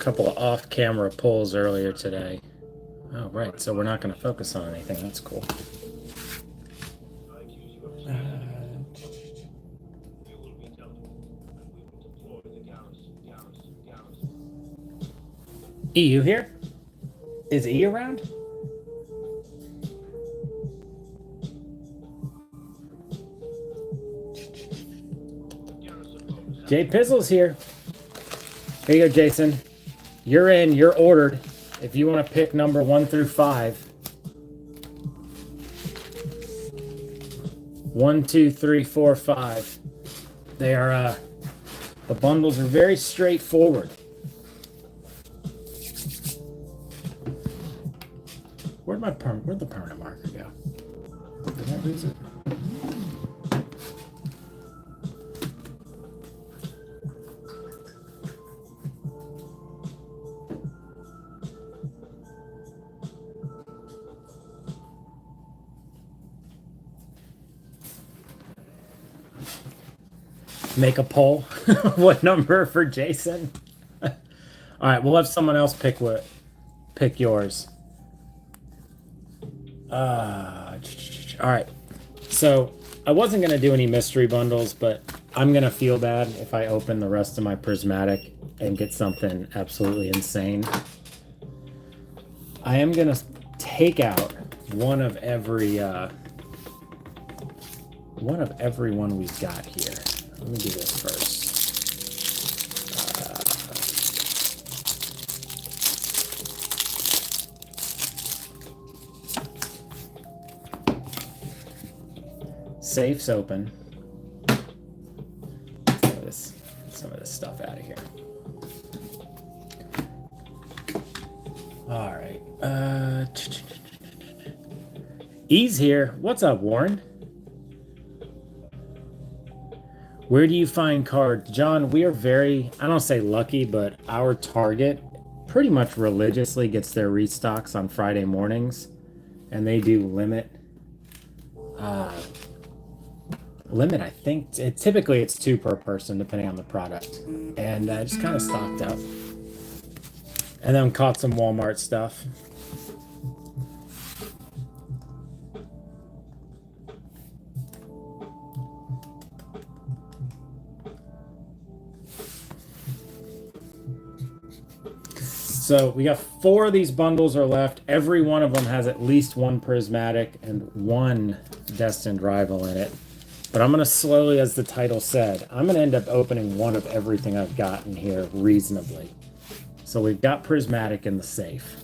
couple of off-camera pulls earlier today. Oh, right. So we're not going to focus on anything. That's cool. E, you here? Is E around? Jay Pizzle's here. Here you go, Jason. You're in. You're ordered. If you want to pick number 1 through 5. 1, 2, 3, 4, 5. They are, the bundles are very straightforward. Where'd the permanent marker go? Did I lose it? Make a poll. What number for Jason? All right, we'll have someone else pick yours. All right. So I wasn't gonna do any mystery bundles, but I'm gonna feel bad if I open the rest of my prismatic and get something absolutely insane. I am gonna take out one of every one we've got here. Let me do this first. Safe's open. Some of this stuff out of here. All right. E's here. What's up, Warren? Where do you find cards? John, we are very, I don't say lucky, but our Target pretty much religiously gets their restocks on Friday mornings. And they do limit, I think, typically it's 2 per person, depending on the product. And just kind of stocked up. And then caught some Walmart stuff. So we got 4 of these bundles are left. Every one of them has at least 1 prismatic and 1 destined rival in it. But I'm going to slowly, as the title said, I'm going to end up opening one of everything I've got in here reasonably. So we've got prismatic in the safe.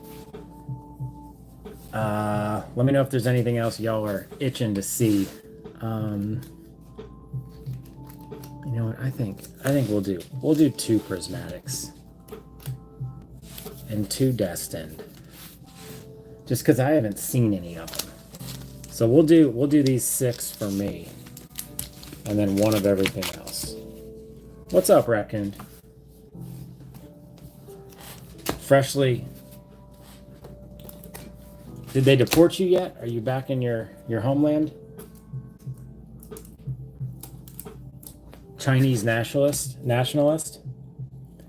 Let me know if there's anything else y'all are itching to see. You know what? I think we'll do 2 prismatics. And 2 destined, just because I haven't seen any of them. So we'll do these 6 for me, and then 1 of everything else. What's up, Raccoon? Freshly. Did they deport you yet? Are you back in your homeland? Chinese nationalist?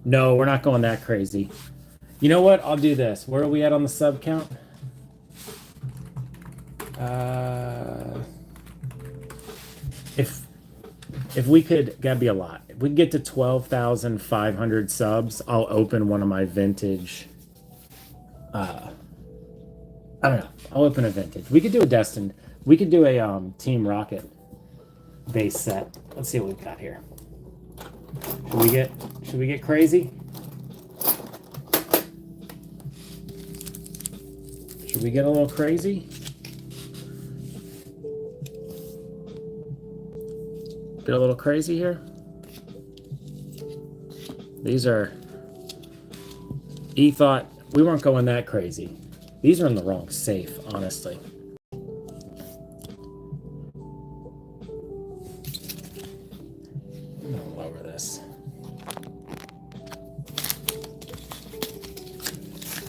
No, we're not going that crazy. You know what? I'll do this. Where are we at on the sub count? If we could, that'd be a lot. If we get to 12,500 subs, I'll open one of my vintage. I don't know. I'll open a vintage. We could do a destined. We could do a Team Rocket base set. Let's see what we've got here. Should we get crazy? Should we get a little crazy? Get a little crazy here? These are... E thought we weren't going that crazy. These are in the wrong safe, honestly. I'm gonna lower this.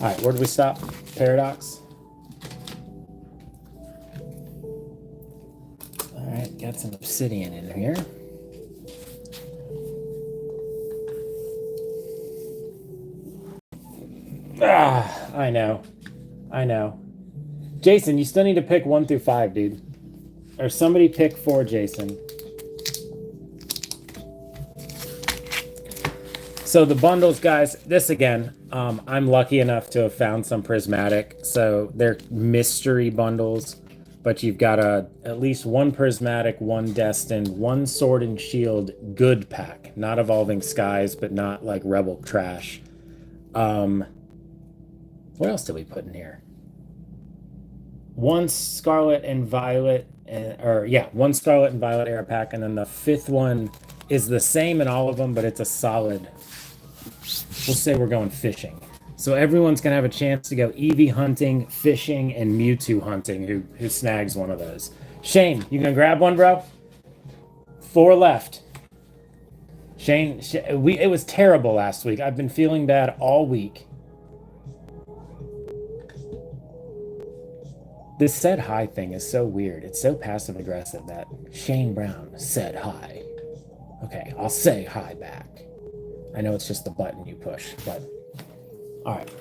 Alright, where did we stop? Paradox? Got some obsidian in here. Ah, I know. I know. Jason, you still need to pick 1 through 5, dude. Or somebody pick 4, Jason. So the bundles, guys, this again, I'm lucky enough to have found some prismatic. So they're mystery bundles, but you've got at least 1 prismatic, 1 destined, 1 sword and shield good pack. Not evolving skies, but not like rebel trash. What else did we put in here? 1 scarlet and violet, one scarlet and violet air pack, and then the 5th one is the same in all of them, but it's a solid. We'll say we're going fishing. So everyone's going to have a chance to go Eevee hunting, fishing, and Mewtwo hunting who snags one of those. Shane, you going to grab one, bro? 4 left. Shane, it was terrible last week. I've been feeling bad all week. This said hi thing is so weird. It's so passive aggressive that Shane Brown said hi. Okay, I'll say hi back. I know it's just the button you push, but all right.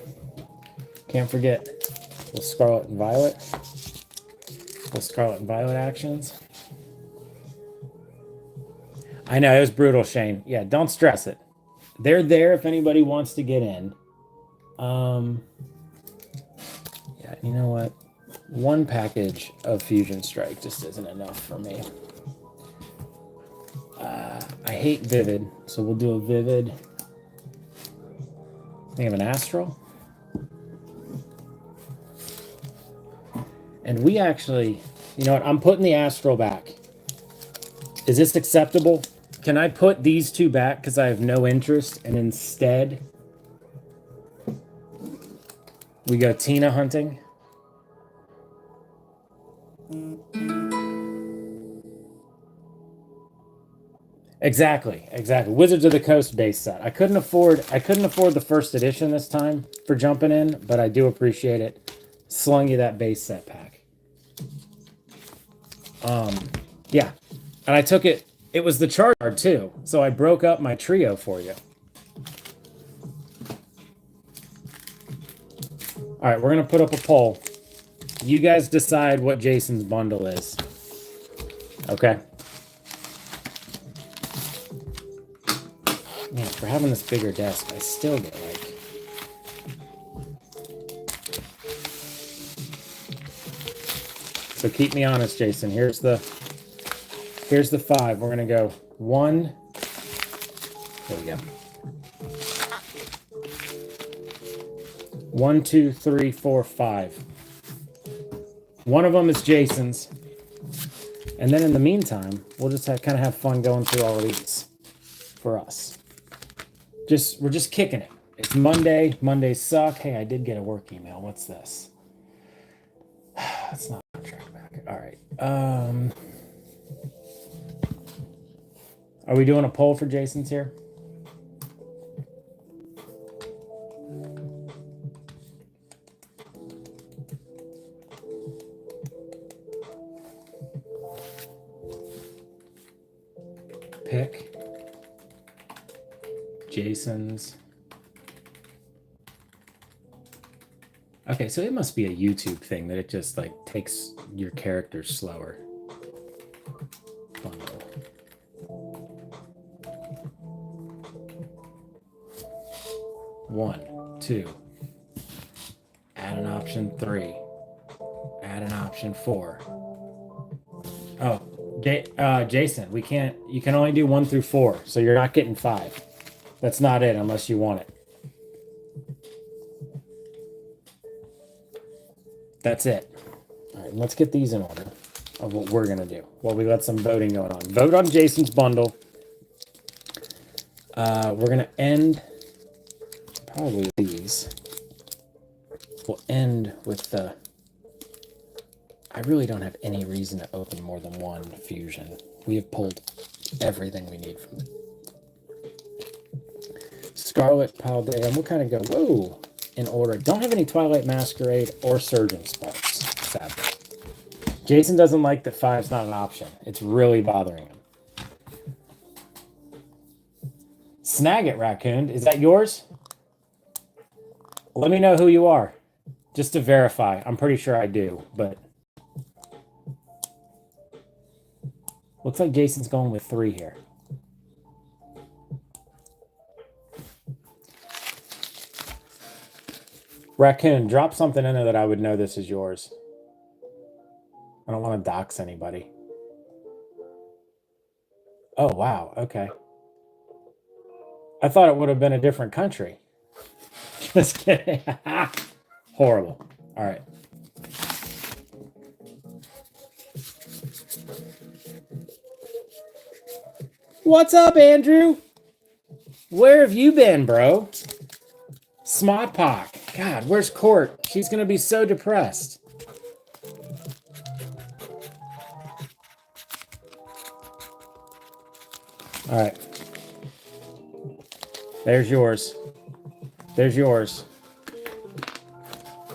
Can't forget the Scarlet and Violet. The Scarlet and Violet actions. I know, it was brutal, Shane. Yeah, don't stress it. They're there if anybody wants to get in. Yeah, you know what? 1 package of Fusion Strike just isn't enough for me. I hate Vivid, so we'll do a Vivid. Think of an Astral. And we actually, you know what? I'm putting the Astral back. Is this acceptable? Can I put these 2 back because I have no interest, and instead we go Tina hunting? Exactly. Wizards of the Coast base set. I couldn't afford the first edition this time for jumping in, but I do appreciate it. Slung you that base set pack. Yeah. And I took it. It was the Charizard too, so I broke up my trio for you. All right, we're gonna put up a poll. You guys decide what Jason's bundle is. Okay. Man, for having this bigger desk, I still get like... So keep me honest, Jason. Here's the 5. We're gonna go 1. There we go. 1, 2, 3, 4, 5. One of them is Jason's. And then in the meantime, we'll just kind of have fun going through all of these for us. We're just kicking it. It's Monday. Mondays suck. Hey, I did get a work email. What's this? That's not track back. All right. Are we doing a poll for Jason's here? Pick Jason's. Okay, so it must be a YouTube thing that it just like takes your characters slower. Bundle. One, 2. Add an option 3. Add an option 4. Oh, Jason, we can't. You can only do 1 through 4, so you're not getting 5. That's not it unless you want it. That's it. All right, let's get these in order of what we're gonna do while we let some voting going on. Vote on Jason's bundle. We're gonna end probably these. We'll end with the... I really don't have any reason to open more than 1 fusion. We have pulled everything we need from it. Scarlet Paldea, and we'll kind of go, whoa, in order. Don't have any Twilight Masquerade or Surgeon Sparks, sadly. Jason doesn't like that 5's not an option. It's really bothering him. Snag it, Raccoon. Is that yours? Let me know who you are, just to verify. I'm pretty sure I do, but looks like Jason's going with 3 here. Raccoon, drop something in there that I would know this is yours. I don't want to dox anybody. Oh, wow. Okay. I thought it would have been a different country. Just kidding. Horrible. All right. What's up, Andrew? Where have you been, bro? Smodpock. God, where's Court? She's going to be so depressed. All right. There's yours. There's yours.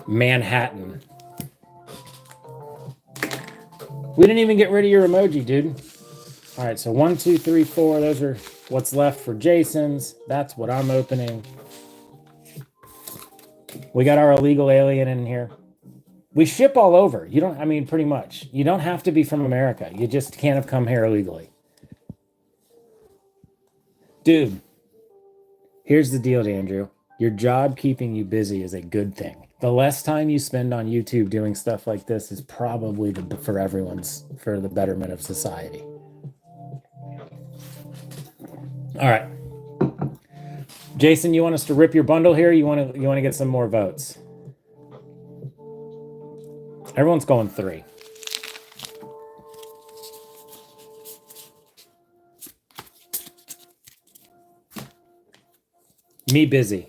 Manhattan. We didn't even get rid of your emoji, dude. All right, so 1, 2, 3, 4. Those are what's left for Jason's. That's what I'm opening. We got our illegal alien in here. We ship all over. You don't, I mean, pretty much. You don't have to be from America. You just can't have come here illegally. Dude, here's the deal, Andrew. Your job keeping you busy is a good thing. The less time you spend on YouTube doing stuff like this is probably for the betterment of society. All right. Jason, you want us to rip your bundle here? You want to get some more votes? Everyone's going 3. Me busy.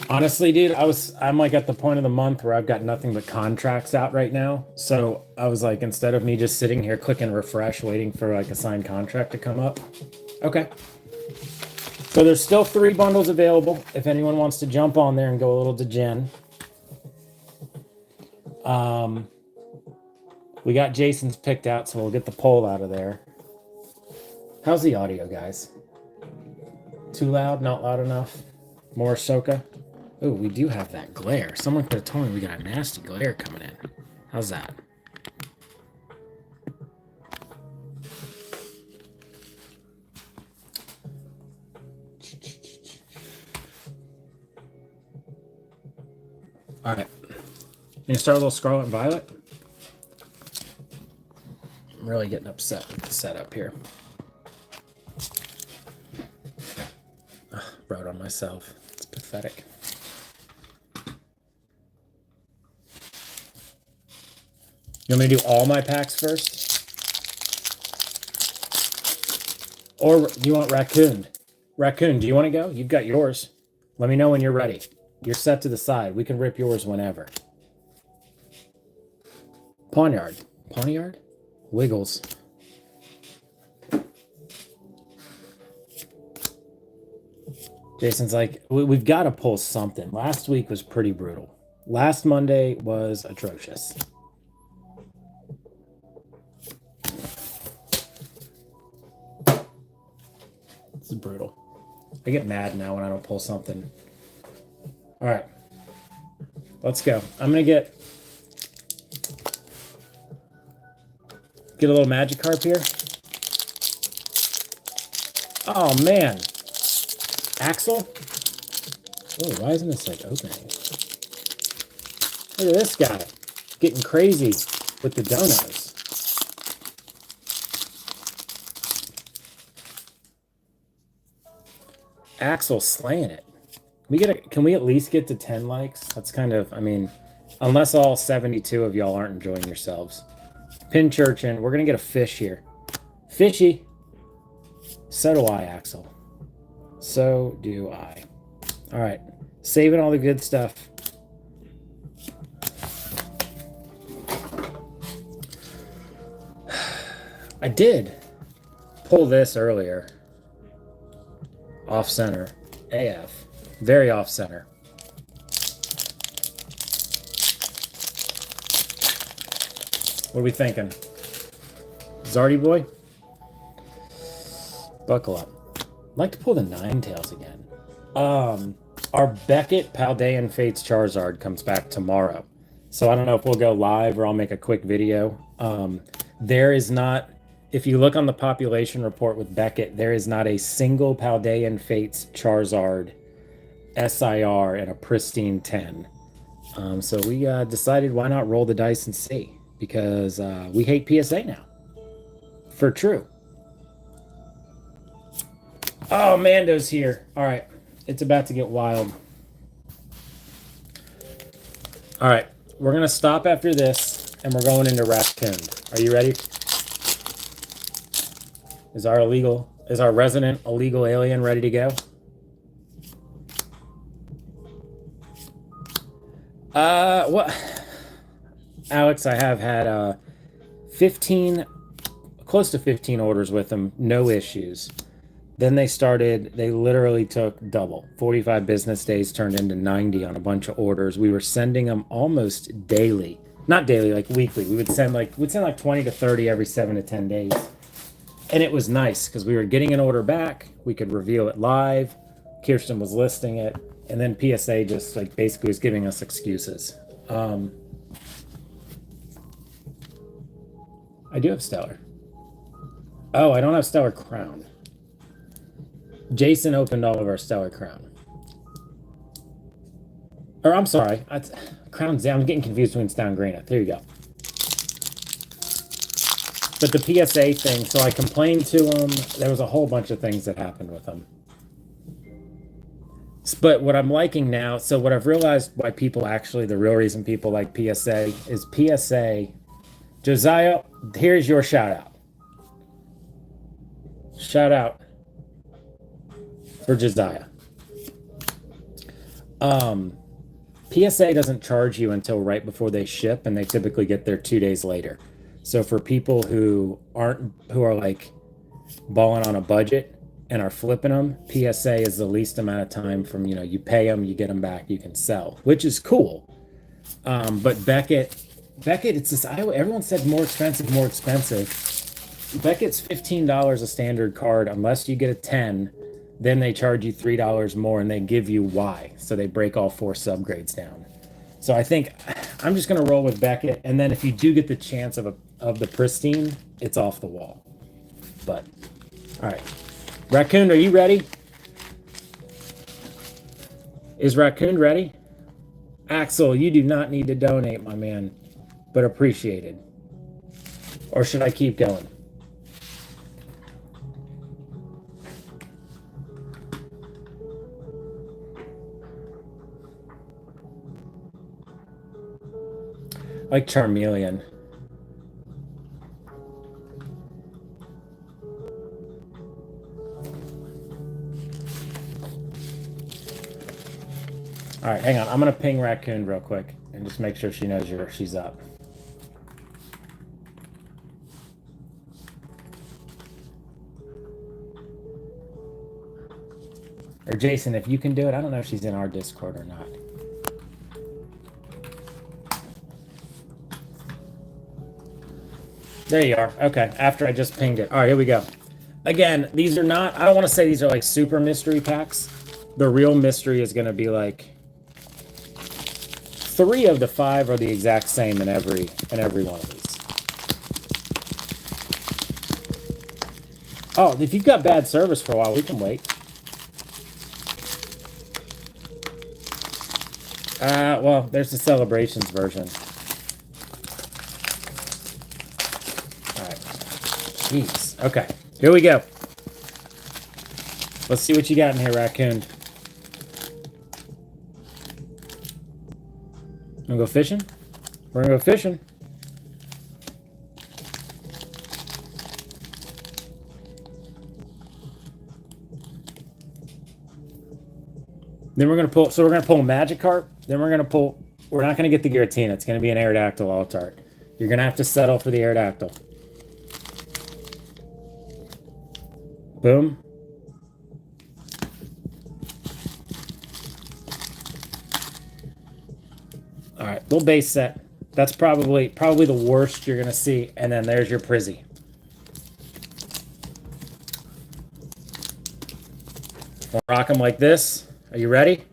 Honestly, dude, I'm like at the point of the month where I've got nothing but contracts out right now. So I was like, instead of me just sitting here clicking refresh, waiting for like a signed contract to come up. Okay. So there's still 3 bundles available if anyone wants to jump on there and go a little degen. We got Jason's picked out, so we'll get the poll out of there. How's the audio, guys? Too loud? Not loud enough? More Ahsoka? Oh, we do have that glare. Someone could have told me we got a nasty glare coming in. How's that? All right. You start a little Scarlet and Violet? I'm really getting upset with the setup here. Wrote on myself. It's pathetic. You want me to do all my packs first? Or do you want Raccoon? Raccoon, do you want to go? You've got yours. Let me know when you're ready. You're set to the side. We can rip yours whenever. Pawnyard. Pawnyard? Wiggles. Jason's like, we've got to pull something. Last week was pretty brutal. Last Monday was atrocious. This is brutal. I get mad now when I don't pull something. All right. Let's go. I'm going to get a little Magikarp here. Oh, man. Axel? Oh, why isn't this like opening? Look at this guy. Getting crazy with the donos. Axel slaying it. Can we at least get to 10 likes? That's kind of, I mean, unless all 72 of y'all aren't enjoying yourselves. Pinchurchin, we're going to get a fish here. Fishy. So do I, Axel. So do I. All right. Saving all the good stuff. I did pull this earlier. Off center. AF. Very off center. What are we thinking? Zardy boy. Buckle up. I'd like to pull the Ninetales again. Our Beckett, Paldean Fates Charizard comes back tomorrow. So I don't know if we'll go live or I'll make a quick video. There is not, if you look on the population report with Beckett, there is not a single Paldean Fates Charizard SIR in a pristine 10. So we decided why not roll the dice and see, because we hate PSA now. For true. Oh, Mando's here. All right. It's about to get wild. All right. We're going to stop after this, and we're going into Raccoon. Are you ready? Is our resident illegal alien ready to go? What? Alex, I have had 15, close to 15 orders with them. No issues. Then they literally took double. 45 business days turned into 90 on a bunch of orders. We were sending them almost daily. Not daily, like weekly. We'd send like 20 to 30 every 7 to 10 days. And it was nice because we were getting an order back. We could reveal it live. Kirsten was listing it. And then PSA just like basically was giving us excuses. I do have Stellar. Oh, I don't have Stellar Crown. Jason opened all of our Stellar Crown. Or I'm sorry, Crown's down. I'm getting confused between Stout and Greenup. There you go. But the PSA thing, so I complained to him. There was a whole bunch of things that happened with him. But what I'm liking now, so what I've realized why people actually, the real reason people like PSA is PSA. Josiah, here's your shout out. Shout out for Josiah. PSA doesn't charge you until right before they ship, and they typically get there 2 days later. So for people who are like balling on a budget and are flipping them, PSA is the least amount of time from, you pay them, you get them back, you can sell, which is cool. But Beckett, it's this, everyone said more expensive. Beckett's $15 a standard card unless you get a 10. Then they charge you $3 more, and they give you Y. So they break all 4 subgrades down. So I think I'm just going to roll with Beckett. And then if you do get the chance of the pristine, it's off the wall. But, all right. Raccoon, are you ready? Is Raccoon ready? Axel, you do not need to donate, my man, but appreciated. Or should I keep going? Like Charmeleon. All right, hang on. I'm going to ping Raccoon real quick and just make sure she knows she's up. Or Jason, if you can do it. I don't know if she's in our Discord or not. There you are. Okay, after I just pinged it. All right, here we go. Again, these are not, I don't want to say these are like super mystery packs. The real mystery is going to be like 3 of the 5 are the exact same in every one of these. Oh, if you've got bad service for a while, we can wait. Well, there's the Celebrations version. Jeez. Okay, here we go. Let's see what you got in here, Raccoon. Wanna go fishing? We're gonna go fishing. Then we're gonna pull. So we're gonna pull a Magikarp. Then we're gonna pull. We're not gonna get the Giratina. It's gonna be an Aerodactyl Altart. You're gonna have to settle for the Aerodactyl. Boom. All right, little base set. That's probably the worst you're gonna see. And then there's your Prizzy. We'll rock them like this. Are you ready?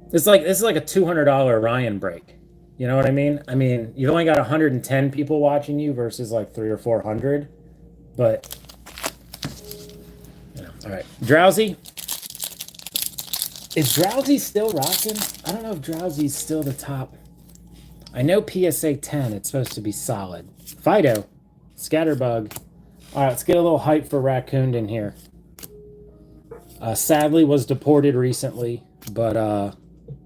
This is like a $200 Ryan break. You know what I mean? I mean, you've only got 110 people watching you versus like 300 or 400. But, you know, all right. Drowsy. Is Drowsy still rocking? I don't know if Drowsy's still the top. I know PSA 10. It's supposed to be solid. Fido. Scatterbug. All right, let's get a little hype for Raccoon in here. Sadly, was deported recently, but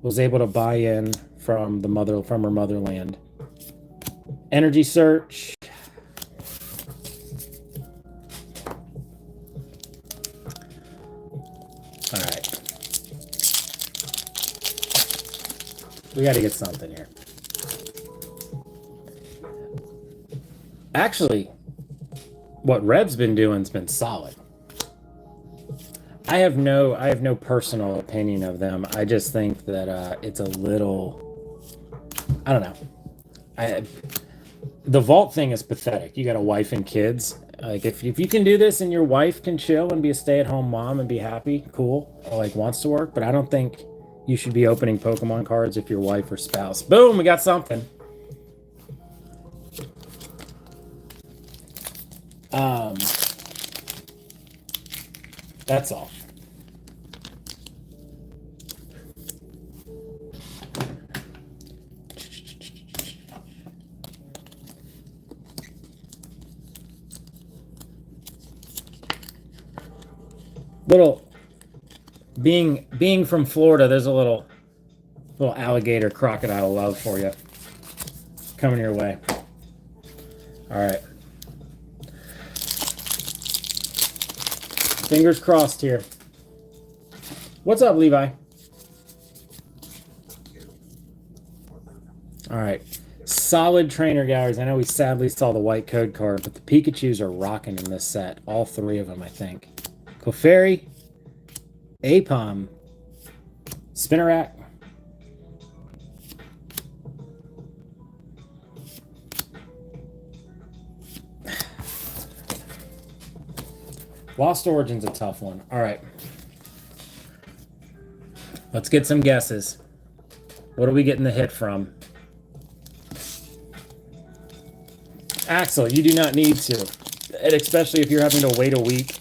was able to buy in from her motherland. Energy search. All right. We got to get something here. Actually, what Rev's been doing has been solid. I have no personal opinion of them. I just think that it's a little, I don't know. The vault thing is pathetic. You got a wife and kids. Like if you can do this and your wife can chill and be a stay-at-home mom and be happy, cool, or like wants to work, but I don't think you should be opening Pokemon cards if your wife or spouse. Boom, we got something. That's all. Little being from Florida, there's a little alligator crocodile love for you coming your way. All right. Fingers crossed here. What's up, Levi? All right. Solid trainer galleries. I know we sadly saw the white code card, but the Pikachus are rocking in this set. All three of them, I think. Clefairy, Apom, Spinarak, Lost Origin's a tough one. All right. Let's get some guesses. What are we getting the hit from? Axel, you do not need to. And especially if you're having to wait a week.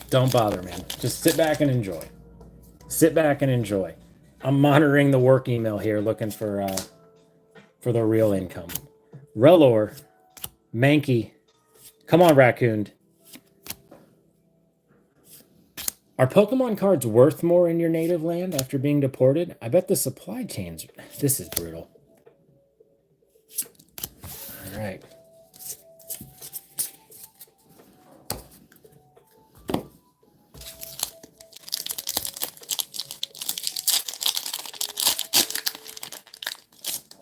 Don't bother, man. Just sit back and enjoy. Sit back and enjoy. I'm monitoring the work email here, looking for the real income. Relor, Mankey. Come on, Raccoon. Are Pokemon cards worth more in your native land after being deported? I bet the supply chains... This is brutal. All right.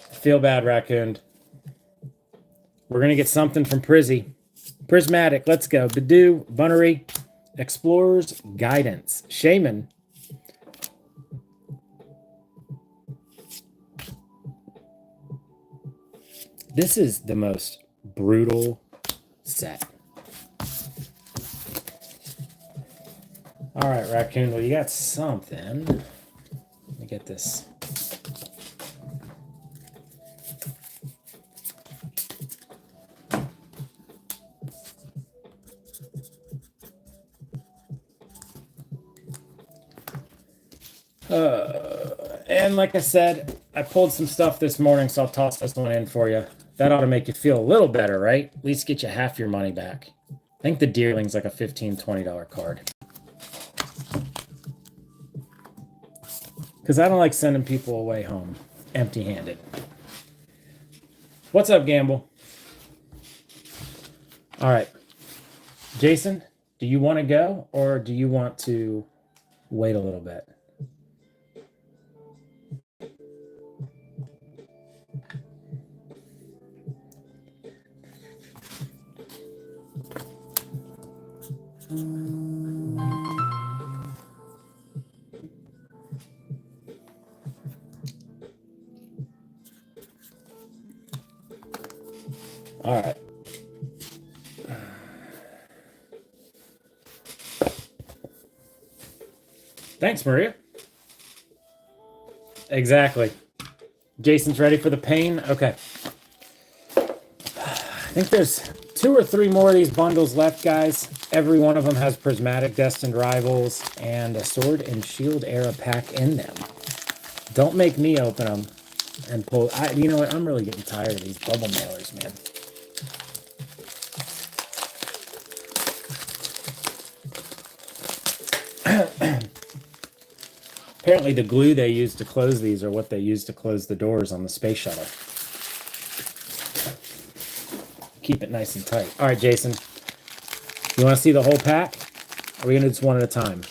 Feel bad, Raccoon. We're going to get something from Prizzy. Prismatic, let's go. Badoo, Bunnery, Explorer's Guidance, Shaman. This is the most brutal set. All right, Raccoon, well, you got something. Let me get this. And like I said, I pulled some stuff this morning, so I'll toss this one in for you. That ought to make you feel a little better, right? At least get you half your money back. I think the Deerling's like a $15, $20 card. Because I don't like sending people away home empty-handed. What's up, Gamble? All right. Jason, do you want to go, or do you want to wait a little bit? All right. Thanks, Maria. Exactly. Jason's ready for the pain? Okay. I think there's 2 or 3 more of these bundles left, guys. Every one of them has Prismatic Destined Rivals and a Sword and Shield era pack in them. Don't make me open them and pull. You know what? I'm really getting tired of these bubble mailers, man. Apparently the glue they use to close these are what they use to close the doors on the space shuttle. Keep it nice and tight. All right, Jason. You want to see the whole pack? Or are we going to do this one at a time?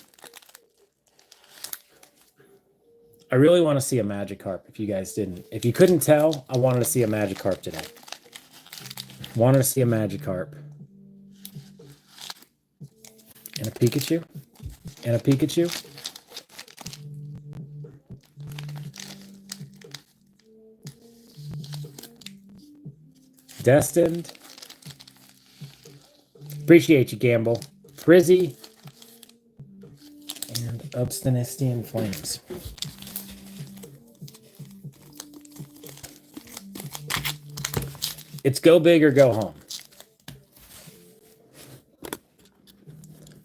I really want to see a Magikarp, if you guys didn't. If you couldn't tell, I wanted to see a Magikarp today. Wanted to see a Magikarp. And a Pikachu. And a Pikachu. Destined. Appreciate you, Gamble. Frizzy. And Obstinacian Flames. It's go big or go home.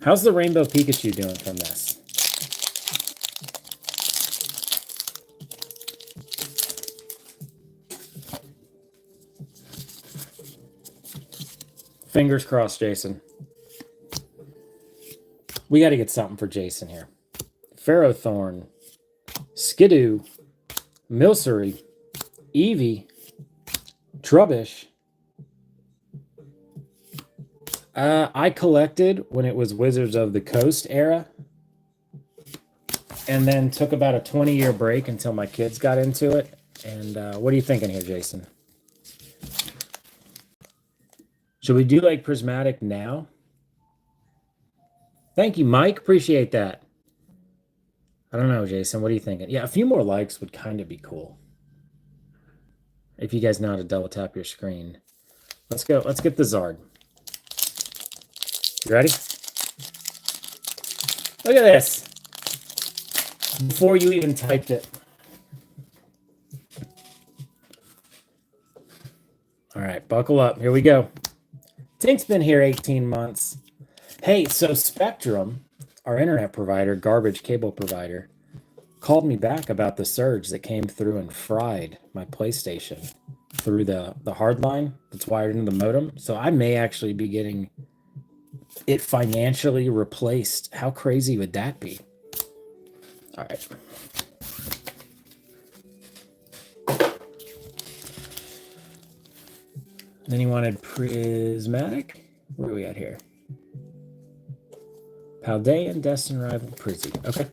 How's the Rainbow Pikachu doing from this? Fingers crossed, Jason. We got to get something for Jason here. Ferrothorn, Skidoo, Milcery, Eevee, Trubbish. I collected when it was Wizards of the Coast era, and then took about a 20-year break until my kids got into it. And what are you thinking here, Jason? Should we do like Prismatic now? Thank you, Mike. Appreciate that. I don't know, Jason. What are you thinking? Yeah, a few more likes would kind of be cool. If you guys know how to double tap your screen. Let's go. Let's get the Zard. You ready? Look at this. Before you even typed it. All right, buckle up. Here we go. Tink's been here 18 months. Hey, so Spectrum, our internet provider, garbage cable provider, called me back about the surge that came through and fried my PlayStation through the hard line that's wired into the modem. So I may actually be getting it financially replaced. How crazy would that be? All right. Then he wanted Prismatic. Where are we at here? Paldean, Destined Rival, Prizzy. Okay.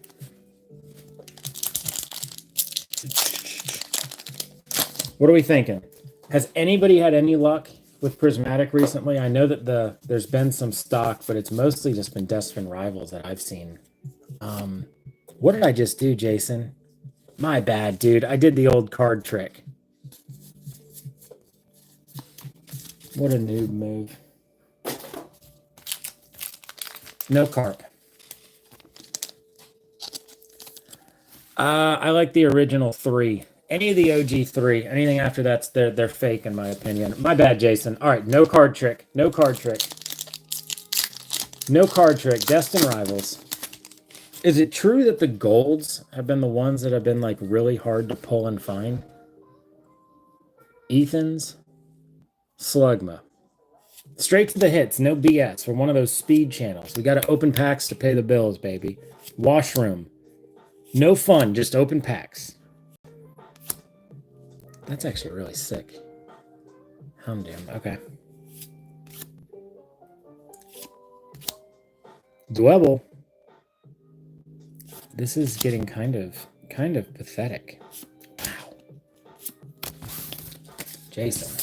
What are we thinking? Has anybody had any luck with Prismatic recently? I know that there's been some stock, but it's mostly just been Destined Rivals that I've seen. What did I just do, Jason? My bad, dude. I did the old card trick. What a noob move. No carp. I like the original 3. Any of the OG 3. Anything after that's they're fake in my opinion. My bad, Jason. All right, no card trick. No card trick. No card trick. Destined Rivals. Is it true that the golds have been the ones that have been like really hard to pull and find? Ethan's, Slugma. Straight to the hits, no BS. We're one of those speed channels. We got to open packs to pay the bills, baby. Washroom. No fun, just open packs. That's actually really sick. Houndoom, okay. Dwebble. This is getting kind of pathetic. Wow. Jason.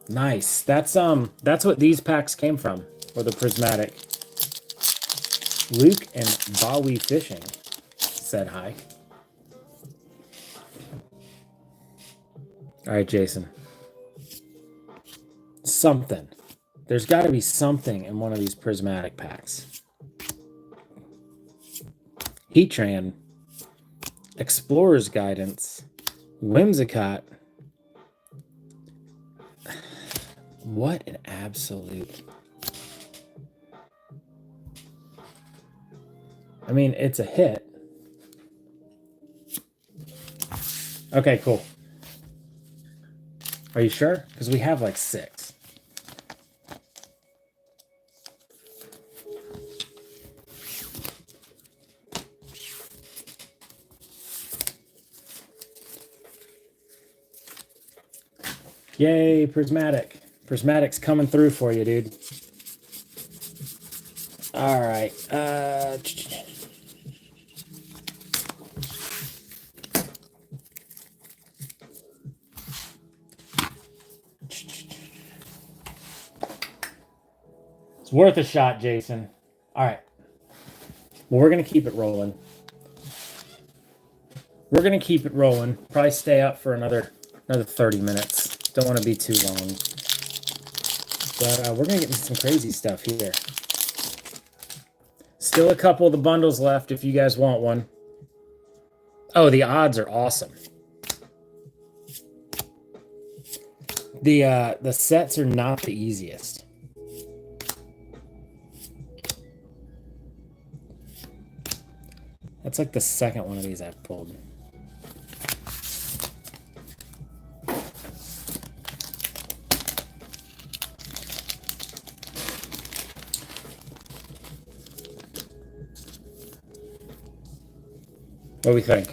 Nice. That's what these packs came from, or the Prismatic. Luke and Bowie Fishing said hi. All right, Jason. Something. There's got to be something in one of these prismatic packs. Heatran, Explorer's Guidance, Whimsicott. What an absolute... I mean, it's a hit. Okay, cool. Are you sure? Because we have like 6. Yay, Prismatic. Prismatic's coming through for you, dude. All right. It's worth a shot, Jason. All right. Well, we're going to keep it rolling. We're going to keep it rolling. Probably stay up for another 30 minutes. Don't want to be too long. But we're going to get into some crazy stuff here. Still a couple of the bundles left if you guys want one. Oh, the odds are awesome. The sets are not the easiest. That's like the second one of these I've pulled. What do we think?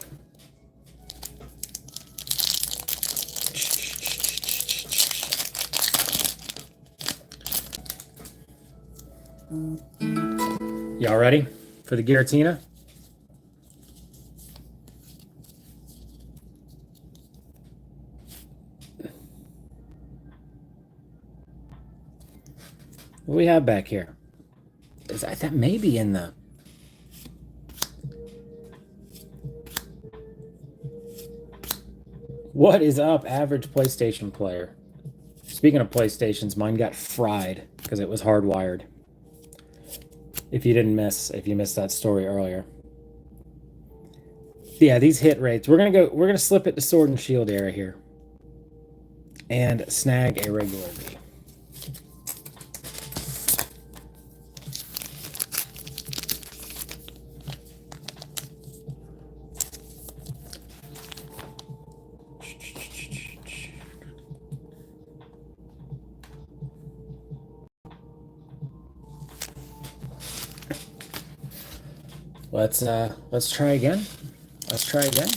Y'all ready for the Giratina? What do we have back here? That may be in the... What is up, average PlayStation player? Speaking of PlayStations, mine got fried because it was hardwired. If you missed that story earlier. Yeah, these hit rates. We're gonna slip it to Sword and Shield era here. And snag a regular V. Let's try again. Let's try again.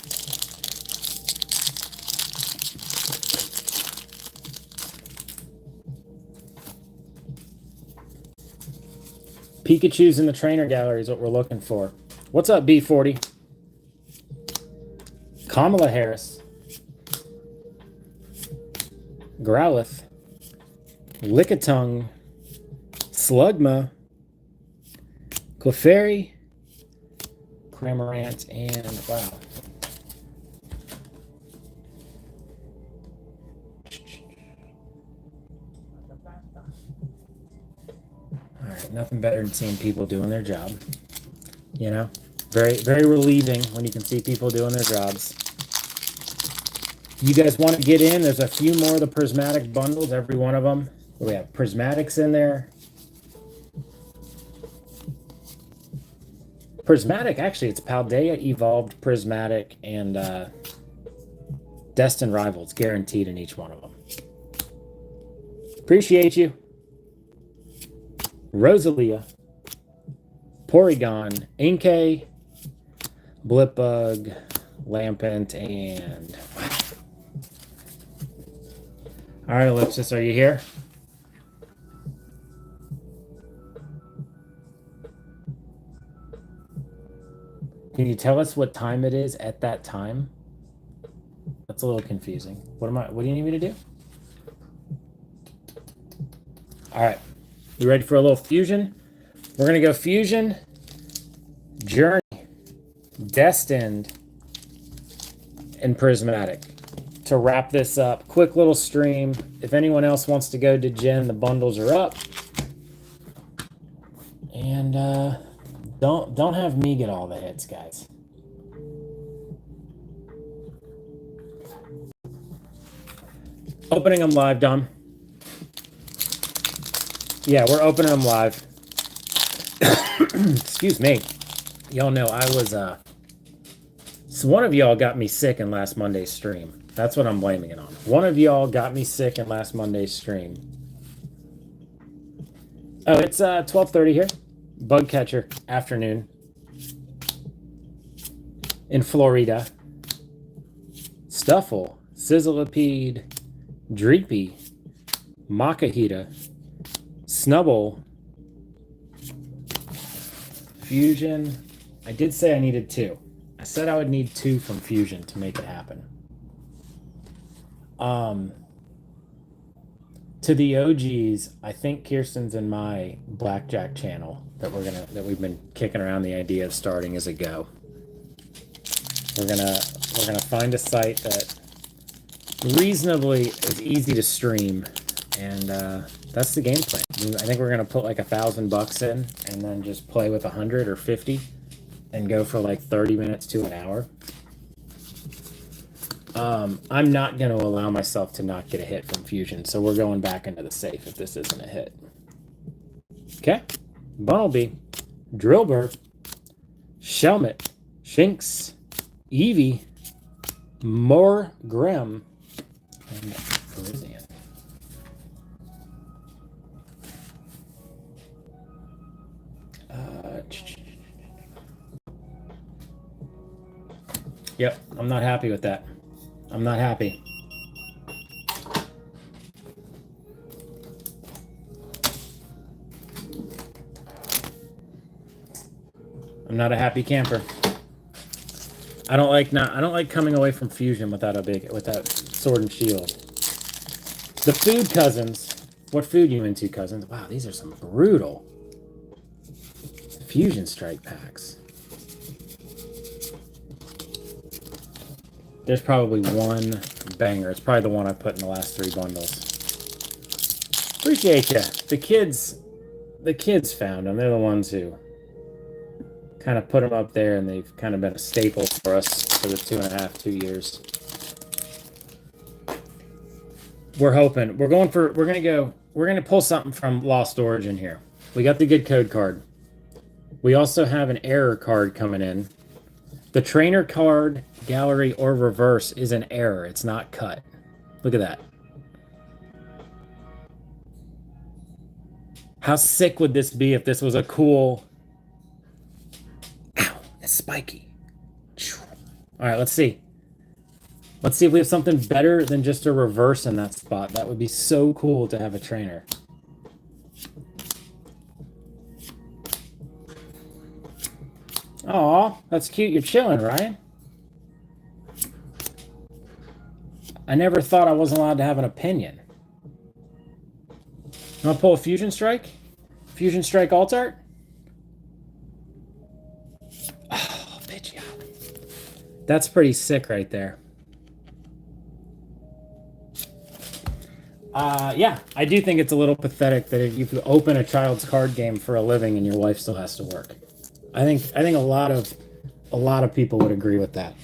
Pikachu's in the trainer gallery is what we're looking for. What's up, B40? Kamala Harris. Growlithe. Lickitung. Slugma. Clefairy. Cramorant, and wow. All right, nothing better than seeing people doing their job. You know, very, very relieving when you can see people doing their jobs. You guys want to get in? There's a few more of the prismatic bundles, every one of them. We have prismatics in there. Prismatic, actually, it's Paldea Evolved, Prismatic, and Destined Rival. It's guaranteed in each one of them. Appreciate you. Rosalia, Porygon, Inkay, Blipbug, Lampent, and... All right, Ellipsis, are you here? Can you tell us what time it is at that time? That's a little confusing. What do you need me to do? All right. You ready for a little fusion? We're going to go fusion, journey, destined, and prismatic. to wrap this up. Quick little stream. If anyone else wants to go to Jen, the bundles are up. And don't have me get all the hits, guys. Opening them live, Dom. Yeah, we're opening them live. Excuse me. Y'all know I was so one of y'all got me sick in last Monday's stream. That's what I'm blaming it on. One of y'all got me sick in last Monday's stream. Oh, it's 12:30 here. Bug catcher afternoon in Florida. Stuffle, Sizzlipede, Dreepy, Makahita, Snubble, Fusion. I did say I needed 2. I said I would need 2 from Fusion to make it happen. To the OGs, I think Kirsten's in my Blackjack channel that we've been kicking around the idea of starting as a go. We're gonna find a site that reasonably is easy to stream, and that's the game plan. I think we're gonna put like $1,000 in, and then just play with 100 or 50, and go for like 30 minutes to an hour. I'm not going to allow myself to not get a hit from Fusion, so we're going back into the safe if this isn't a hit. Okay. Bunnelby, Drillbur, Shelmet, Shinx, Eevee, More Grim, and Virizion. Yep, I'm not happy with that. I'm not happy. I'm not a happy camper. I don't like coming away from Fusion without Sword and Shield. The food cousins. What food you into, cousins? Wow, these are some brutal Fusion Strike packs. There's probably one banger. It's probably the one I put in the last 3 bundles. Appreciate you. The kids found them. They're the ones who kind of put them up there, and they've kind of been a staple for us for the 2 years. We're hoping. We're going to pull something from Lost Origin here. We got the good code card. We also have an error card coming in. The trainer card, gallery, or reverse is an error. It's not cut. Look at that. How sick would this be if this was a cool... Ow, it's spiky. All right, let's see. Let's see if we have something better than just a reverse in that spot. That would be so cool to have a trainer. Aw, that's cute. You're chilling, Ryan. I never thought I wasn't allowed to have an opinion. You want to pull a Fusion Strike? Fusion Strike alt art? Oh, bitch, yeah. That's pretty sick right there. Yeah, I do think it's a little pathetic that if you open a child's card game for a living and your wife still has to work. I think a lot of people would agree with that.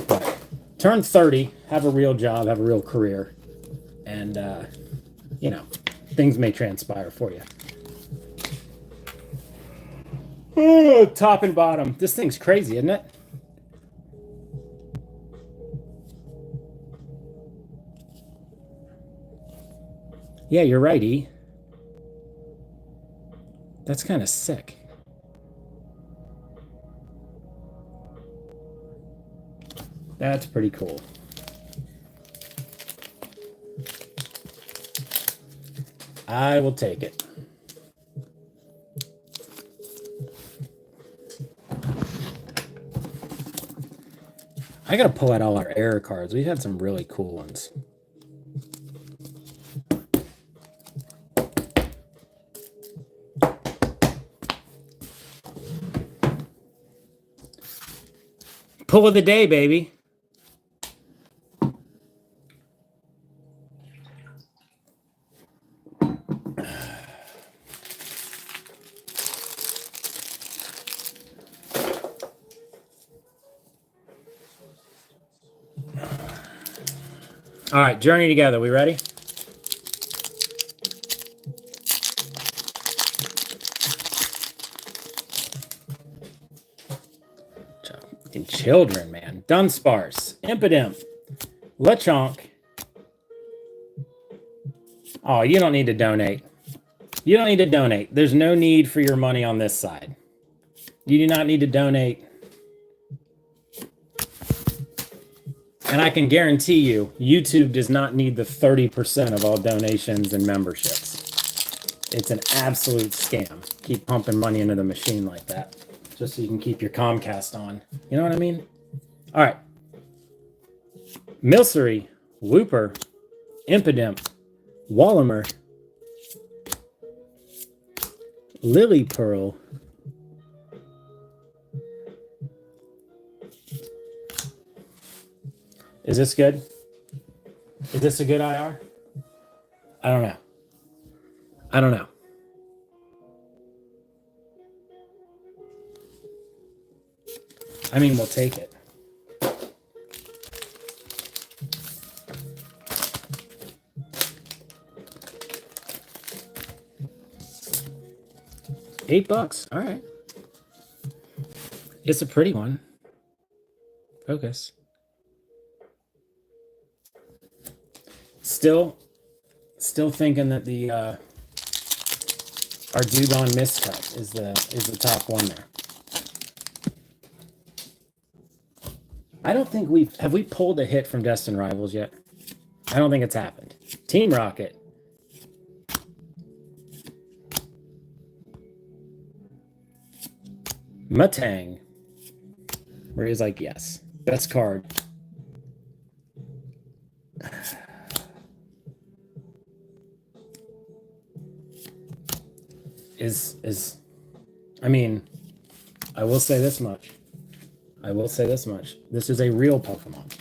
But turn 30, have a real job, have a real career, and you know, things may transpire for you. Oh, top and bottom. This thing's crazy, isn't it? Yeah, you're right, E. That's kind of sick. That's pretty cool. I will take it. I gotta pull out all our error cards. We've had some really cool ones. Pull of the day, baby. All right, journey together. We ready? Fucking children, man. Dunsparce, Impidimp, Lechonk. Oh, you don't need to donate. You don't need to donate. There's no need for your money on this side. You do not need to donate. And I can guarantee you, YouTube does not need the 30% of all donations and memberships. It's an absolute scam. Keep pumping money into the machine like that, just so you can keep your Comcast on. You know what I mean? All right. Milcery, Wooper, Impidimp, Wallimer, Lily Pearl, is this good? Is this a good IR? I don't know. I don't know. I mean, we'll take it. $8. All right. It's a pretty one. Focus. Still thinking that the our Dugong miscut is the top one there. I don't think have we pulled a hit from Destined Rivals yet? I don't think it's happened. Team Rocket. Matang. Where he's like, yes. Best card. I mean, I will say this much. This is a real Pokemon.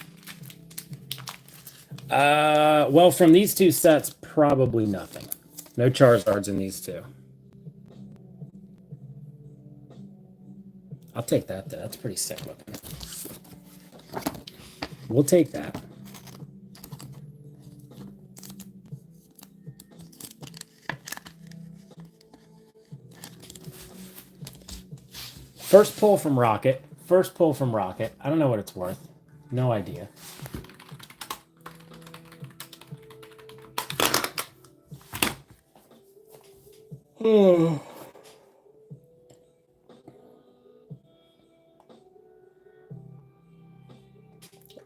Well, from these two sets, probably nothing. No Charizards in these two. I'll take that, though. That's pretty sick looking. We'll take that. First pull from Rocket. I don't know what it's worth. No idea.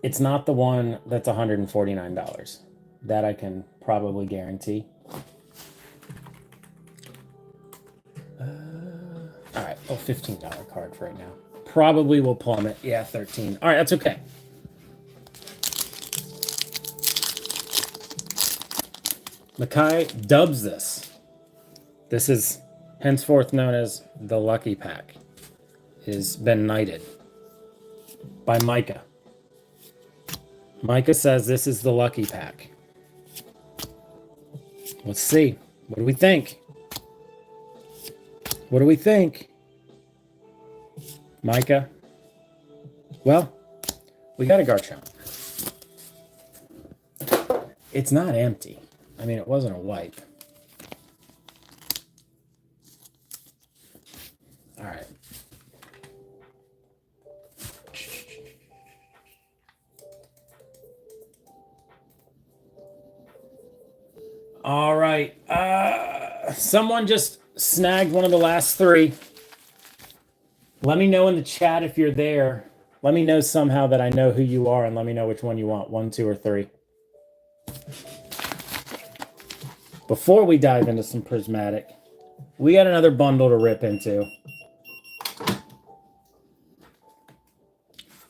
It's not the one that's $149. That I can probably guarantee. All right, well, $15 card for right now. Probably will plummet. Yeah, 13. All right, that's okay. Makai dubs this. This is henceforth known as the Lucky Pack. It has been knighted by Micah. Micah says this is the Lucky Pack. Let's see. What do we think? What do we think? Micah? Well, we got a Garchomp. It's not empty. I mean, it wasn't a wipe. All right. All right. Someone just snagged one of the last three. Let me know in the chat if you're there. Let me know somehow that I know who you are, and let me know which one you want, 1, 2, or 3. Before we dive into some Prismatic, we got another bundle to rip into.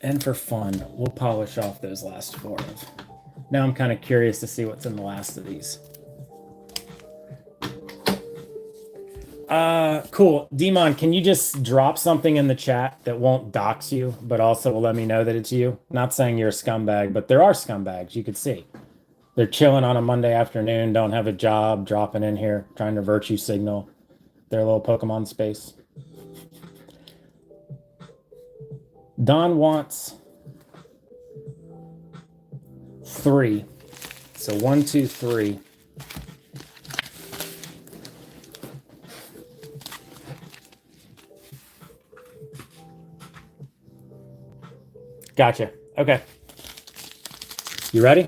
And for fun, we'll polish off those last 4. Now I'm kind of curious to see what's in the last of these. Cool. Demon, can you just drop something in the chat that won't dox you, but also will let me know that it's you? Not saying you're a scumbag, but there are scumbags, you could see. They're chilling on a Monday afternoon, don't have a job, dropping in here, trying to virtue signal their little Pokemon space. Don wants 3. So 1, 2, 3. Gotcha. Okay. You ready?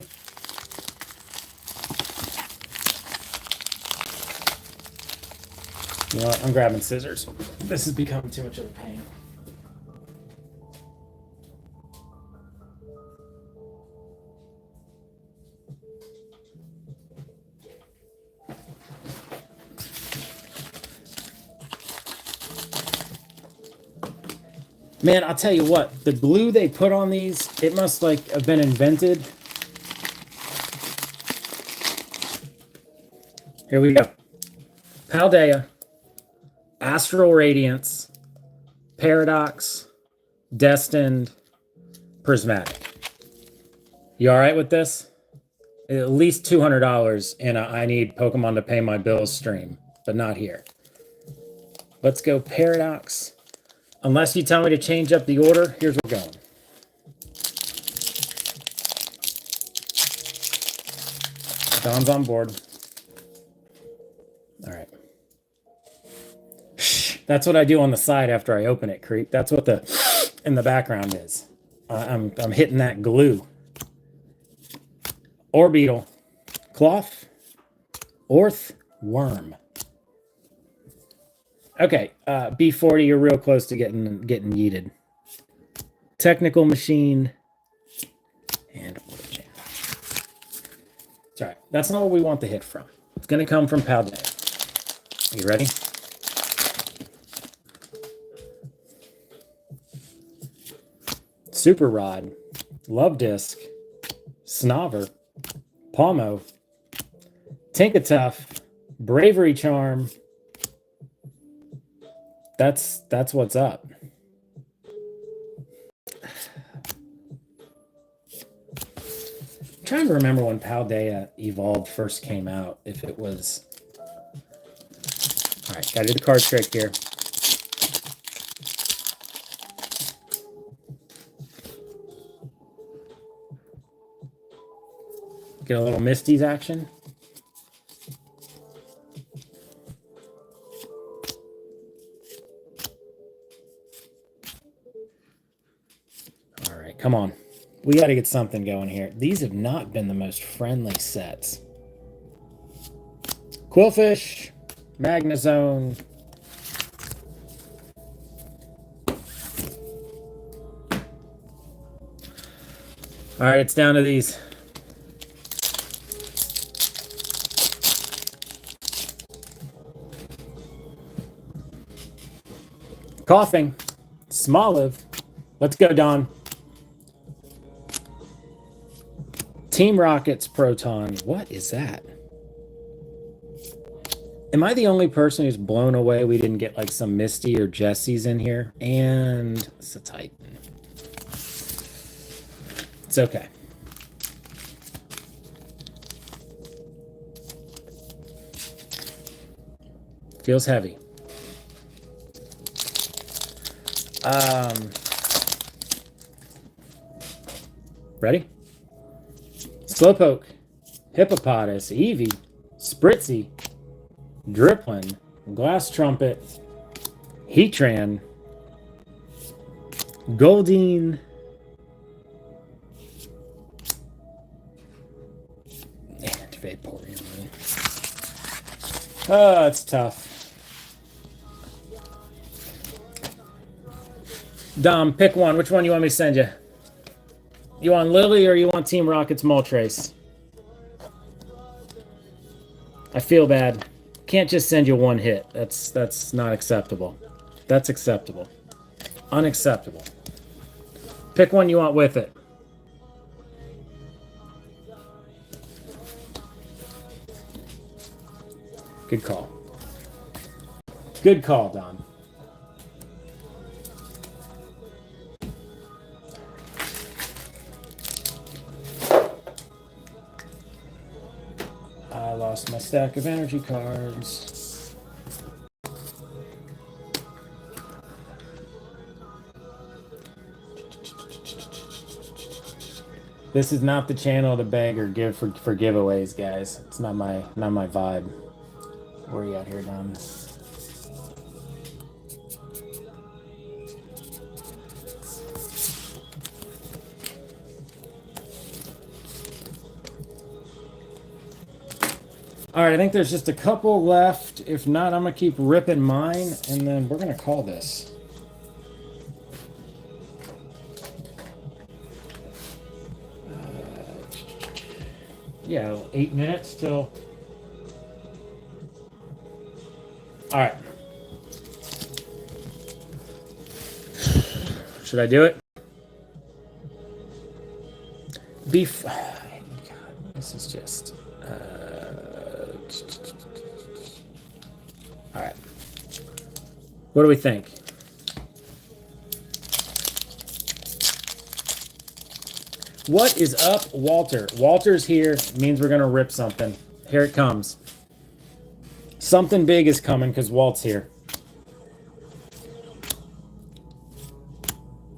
You know what? I'm grabbing scissors. This is becoming too much of a pain. Man, I'll tell you what, the glue they put on these, it must like have been invented. Here we go. Paldea, Astral Radiance, Paradox, Destined, Prismatic. You all right with this? At least $200 in a I need Pokemon to pay my bills stream, but not here. Let's go Paradox. Unless you tell me to change up the order, here's where we're going. Don's on board. All right. That's what I do on the side after I open it, creep. That's what the in the background is. I'm hitting that glue. Orbeetle, Cloth, Orth, Worm. Okay, B40, you're real close to getting yeeted. Technical Machine, and it's all right. That's not what we want the hit from. It's going to come from Paldea. Are you ready? Super Rod, Love Disc, Snover, Palmo, Tinkatuff, Bravery Charm. That's what's up. I'm trying to remember when Paldea Evolved first came out. If it was... All right, gotta do the card trick here. Get a little Misty's action. All right, come on. We got to get something going here. These have not been the most friendly sets. Quillfish, Magnezone. All right, it's down to these. Coughing. Smoliv. Let's go, Don. Team Rocket's Proton. What is that? Am I the only person who's blown away we didn't get like some Misty or Jessie's in here? And it's a Titan. It's okay. Feels heavy. Ready? Slowpoke, Hippopotas, Eevee, Spritzy, Dripplin, Glass Trumpet, Heatran, Goldeen, and Vaporeon. Oh, it's tough. Dom, pick one. Which one you want me to send you? You want Lily or you want Team Rocket's Moltres? I feel bad. Can't just send you one hit. That's not acceptable. That's acceptable. Unacceptable. Pick one you want with it. Good call. Good call, Don. I lost my stack of energy cards. This is not the channel to beg or give for giveaways, guys. It's not my vibe. Where are you at here, Don? All right, I think there's just a couple left. If not, I'm gonna keep ripping mine, and then we're gonna call this. Yeah, 8 minutes till. All right. Should I do it? Beef. God, this is just. All right. What do we think? What is up, Walter? Walter's here. Means we're going to rip something. Here it comes. Something big is coming because Walt's here.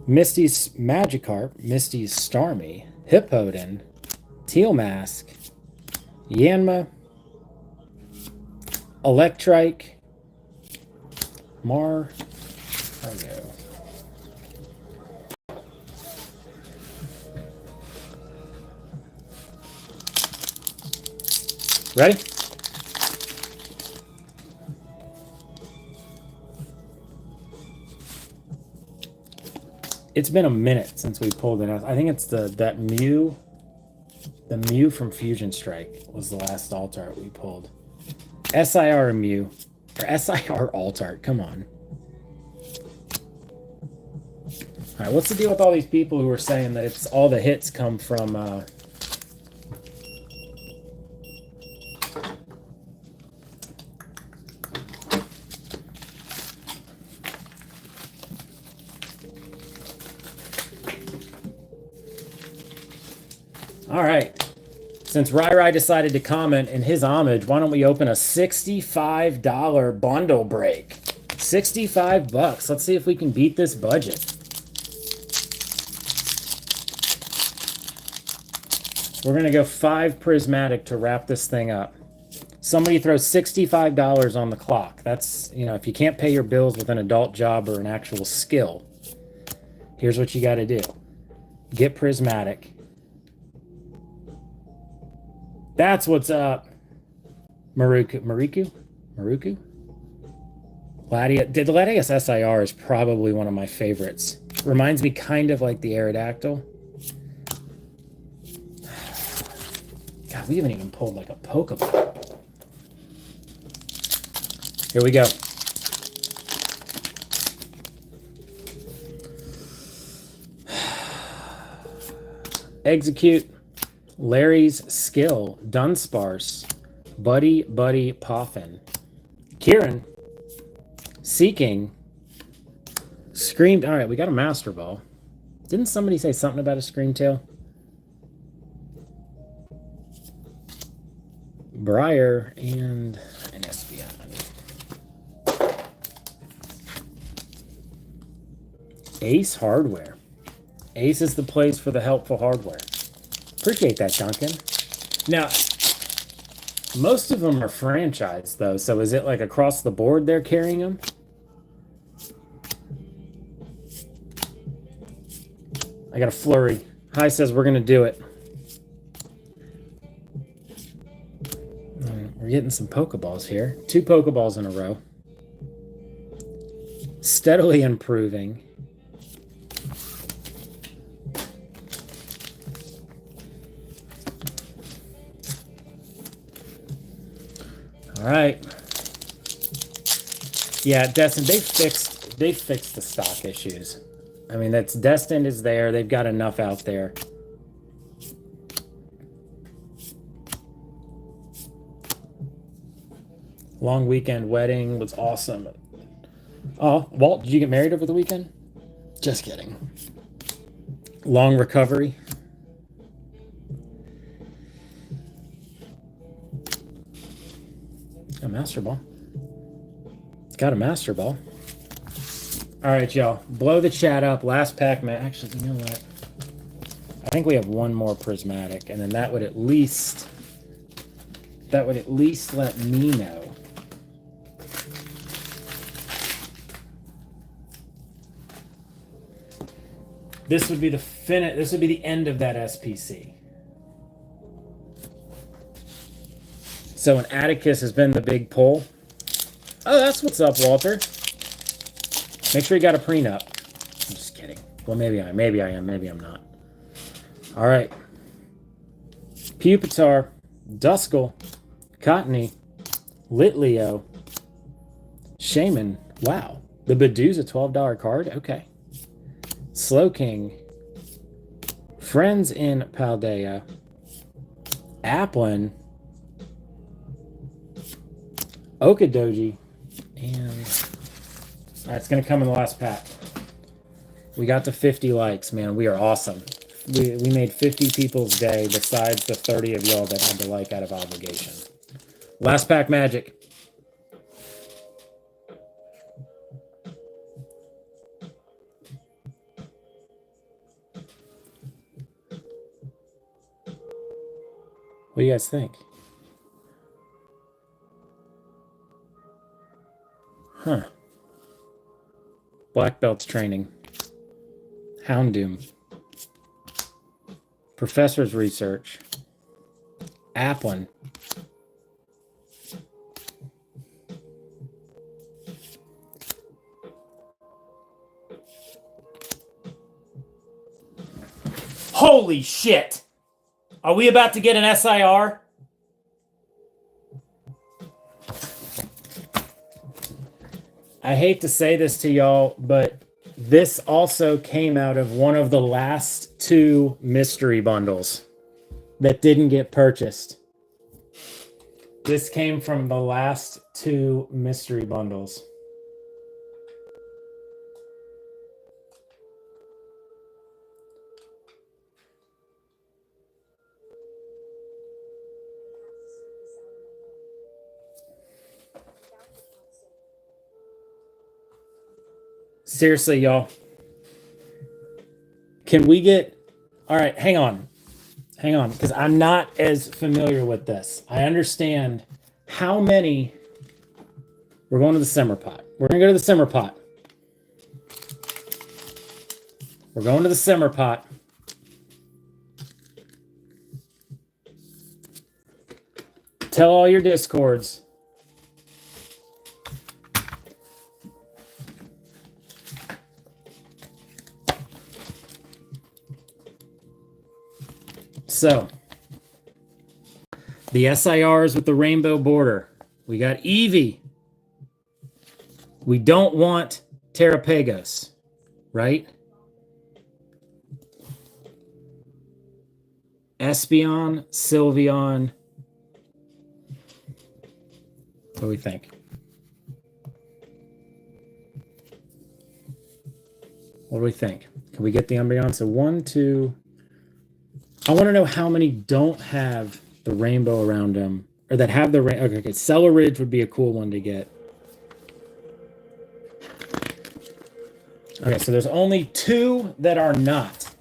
Misty's Magikarp, Misty's Starmie, Hippowdon, Teal Mask, Yanma, Electrike, Mar. There we go. Ready? It's been a minute since we pulled it out. I think it's that Mew. The Mew from Fusion Strike was the last alt art we pulled. SIR Mew. Or SIR alt art. Come on. Alright, what's the deal with all these people who are saying that it's all the hits come from All right. Since Rai decided to comment in his homage, why don't we open a $65 bundle break? 65 bucks. Let's see if we can beat this budget. We're going to go 5 prismatic to wrap this thing up. Somebody throws $65 on the clock. That's, you know, if you can't pay your bills with an adult job or an actual skill, here's what you got to do. Get prismatic. That's what's up. Maruku? The Latias SIR is probably one of my favorites. Reminds me kind of like the Aerodactyl. God, we haven't even pulled like a Pokemon. Here we go. Execute. Larry's Skill, Dunsparce, Buddy Poffin, Kieran, Seeking, Screamed. All right, we got a Master Ball. Didn't somebody say something about a Screamtail? Briar and an Espeon. Ace Hardware. Ace is the place for the helpful hardware. Appreciate that, Duncan. Now, most of them are franchised, though, so is it like across the board they're carrying them? I got a flurry. Hi says we're going to do it. We're getting some Pokeballs here. 2 Pokeballs in a row. Steadily improving. All right. Yeah, Destined, they fixed the stock issues. I mean, that's Destined is there. They've got enough out there. Long weekend wedding was awesome. Oh, Walt, did you get married over the weekend? Just kidding. Long recovery. A Master Ball. It's got a Master Ball. All right, y'all. Blow the chat up. Last pack, man. Actually, you know what? think we have one more prismatic, and then that would at least let me know. This would be the end of that SPC. So an Atticus has been the big pull. Oh, that's what's up, Walter. Make sure you got a prenup. I'm just kidding. Well, maybe I am, maybe I'm not. All right. Pupitar, Duskull, Cottony, Litleo, Shaman. Wow. The Badoo's a $12 card? Okay. Slowking, Friends in Paldea, Applin, Okadoji, and it's going to come in the last pack. We got to 50 likes, man. We are awesome. We made 50 people's day besides the 30 of y'all that had to like out of obligation. Last pack magic. What do you guys think? Huh. Black Belt's training. Houndoom. Professor's research. Applin. Holy shit! Are we about to get an SIR? I hate to say this to y'all, but this also came out of one of the last 2 mystery bundles that didn't get purchased. This came from the last 2 mystery bundles. Seriously, y'all. Can we get... All right, hang on. Hang on, because I'm not as familiar with this. I understand how many... We're going to the simmer pot. We're going to go to the simmer pot. We're going to the simmer pot. Tell all your discords. So, the SIRs with the rainbow border. We got Eevee. We don't want Terrapagos, right? Espeon, Sylveon. What do we think? What do we think? Can we get the Umbreon? So 1, 2... I want to know how many don't have the rainbow around them, or that have the rainbow. Okay, Celeridge would be a cool one to get. Okay, so there's only 2 that are not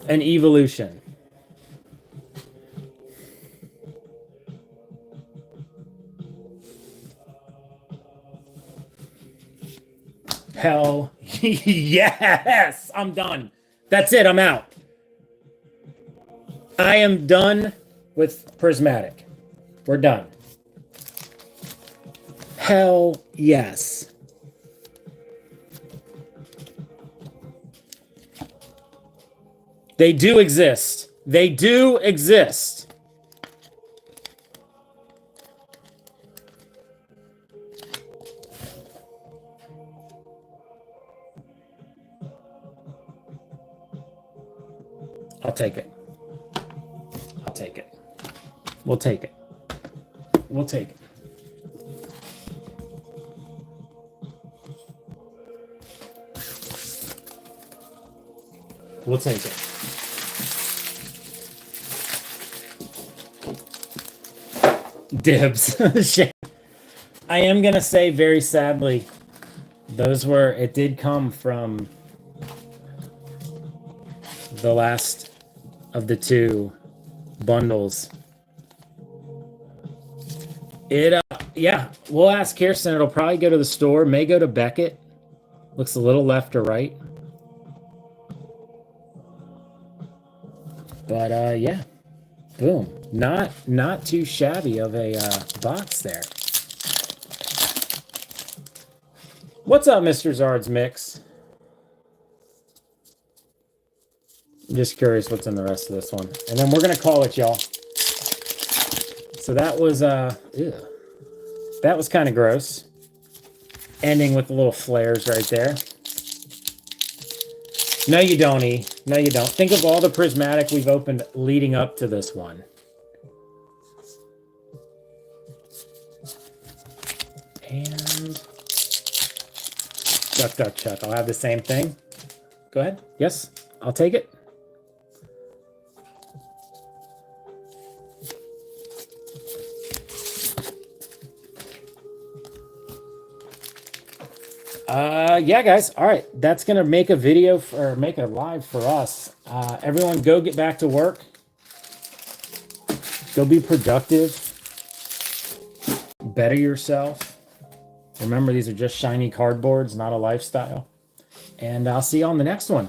an evolution. Hell yes! I'm done. That's it. I'm out. I am done with Prismatic. We're done. Hell yes. They do exist. They do exist. I'll take it. I'll take it. We'll take it. We'll take it. We'll take it. Dibs. I am going to say very sadly, it did come from the last of the 2 bundles. Yeah, we'll ask Kirsten. It'll probably go to the store. May go to Beckett. Looks a little left or right. But yeah, boom. Not too shabby of a box there. What's up, Mr. Zard's Mix? I'm just curious what's in the rest of this one. And then we're going to call it, y'all. So that was, ew. That was kind of gross. Ending with the little flares right there. No, you don't, E. No, you don't. Think of all the prismatic we've opened leading up to this one. And... Duck, chuck. I'll have the same thing. Go ahead. Yes, I'll take it. Yeah, guys. All right. That's going to make a video or make a live for us. Everyone go get back to work. Go be productive. Better yourself. Remember, these are just shiny cardboards, not a lifestyle. And I'll see you on the next one.